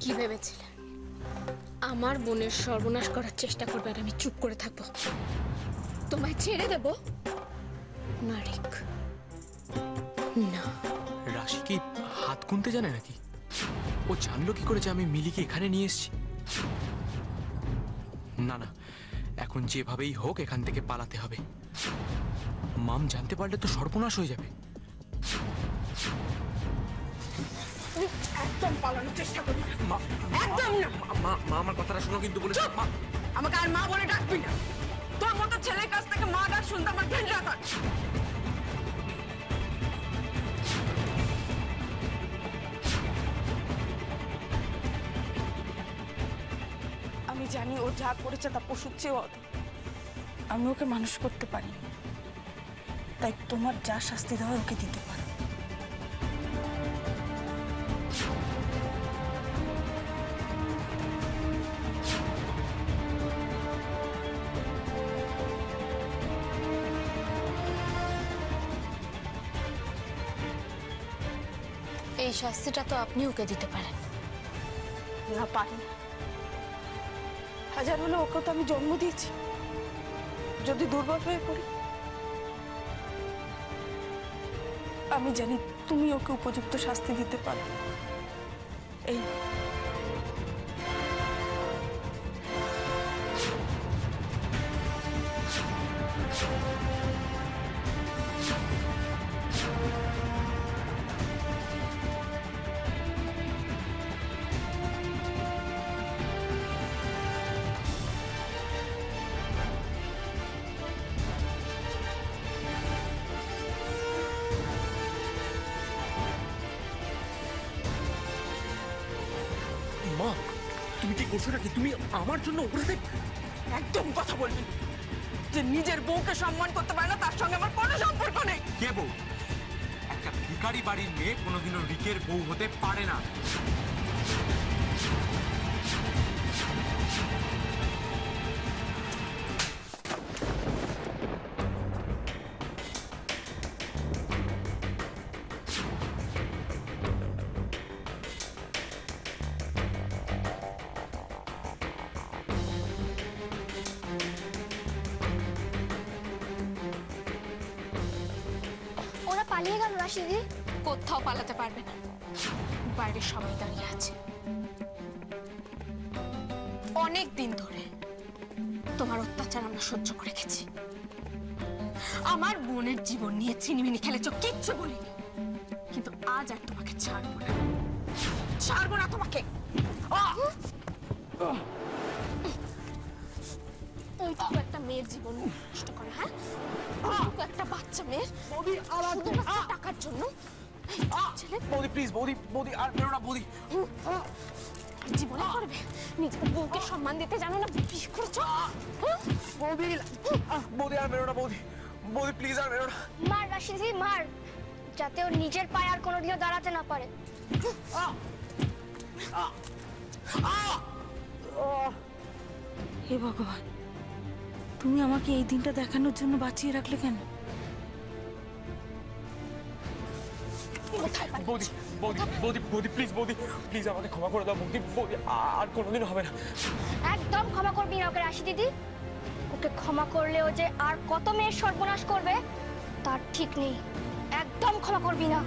কি ভেবেছিলে আমার বোনের সর্বনাশ করার চেষ্টা করবে আর আমি চুপ করে থাকবো? তোমায় ছেড়ে দেব না রিক, না। রাশি কি হাত গুনতে জানে নাকি? ও জানলো কি করে যে আমি মিলিকে এখানে নিয়ে এসেছি? না না, এখন যেভাবেই হোক এখান থেকে পালাতে হবে। মাম জানতে পারলে তো সর্বনাশ হয়ে যাবে। একদম পালানোর চেষ্টা করবি না, একদম না। মা আমার কথাটা শোনো কিন্তু বলে। আমাকে আর মা বলে ডাকবি না। তোর মতো ছেলের কাছ থেকে মা ডাক শুনতে আমার ঘৃণা করে। আমি জানি ও যা করেছে তা পশুর চেয়েও অধম। আমি ওকে মানুষ করতে পারি, তাই তোমার যা শাস্তি দেওয়ার ওকে দিতে পারো। এই শাস্তিটা তো আপনি ওকে দিতে পারেন। না, পারি না। হাজার হলে ওকে তো আমি জন্ম দিয়েছি। যদি দুর্বল হয়ে পড়ি, আমি জানি তুমি ওকে উপযুক্ত শাস্তি দিতে পারো। এই মা, তুমি কি করছো নাকি? তুমি আমার জন্য ওপরে একদম কথা বলবি না। যে নিজের বউকে সম্মান করতে পারে না তার সঙ্গে আমার কোনো সম্পর্ক নেই। কে বউ? একটা ভিখারি বাড়ির মেয়ে কোনোদিনও রিকের বউ হতে পারে না। ওরা পালিয়ে গেল রাশি দিদি। কোথাও পালাতে পারবে না, বাইরে সবাই দাঁড়িয়ে আছে। অনেক দিন ধরে তোমার অত্যাচার আমরা সহ্য করে গেছি। আমার বোনের জীবন নিয়ে ছিনিমিনি খেলেছ, কিচ্ছু বলিনি, কিন্তু আজ আর তোমাকে ছাড়বো না, ছাড়বো না তোমাকে। ওইটুকু একটা মেয়ের জীবন নষ্ট করে, হ্যাঁ? ওইটুকু একটা বাচ্চা মেয়ের শুধুমাত্র টাকার জন্য। ছেলে বৌদি প্লিজ, বৌদি আর বেরো না বৌদি। জীবনে করবে, নিজের বউকে সম্মান দিতে জানো না, বিয়ে করেছো। বৌদি আর বেরো না বৌদি প্লিজ আর বেরো না। মার রাশিদি, মার, যাতে ও নিজের পায়ে আর কোনোদিনও দাঁড়াতে না পারে। হে ভগবান, তুমি আমাকে এই দিনটা দেখানোর জন্য বাঁচিয়ে রাখলে কেন? বৌদি প্লিজ আমাকে ক্ষমা করে দাও বৌদি আর কোনোদিন হবে না। একদম ক্ষমা করবি না ওকে রাশি দিদি। ওকে ক্ষমা করলে ও যে আর কত মেয়ের সর্বনাশ করবে তার ঠিক নেই। একদম ক্ষমা করবি না।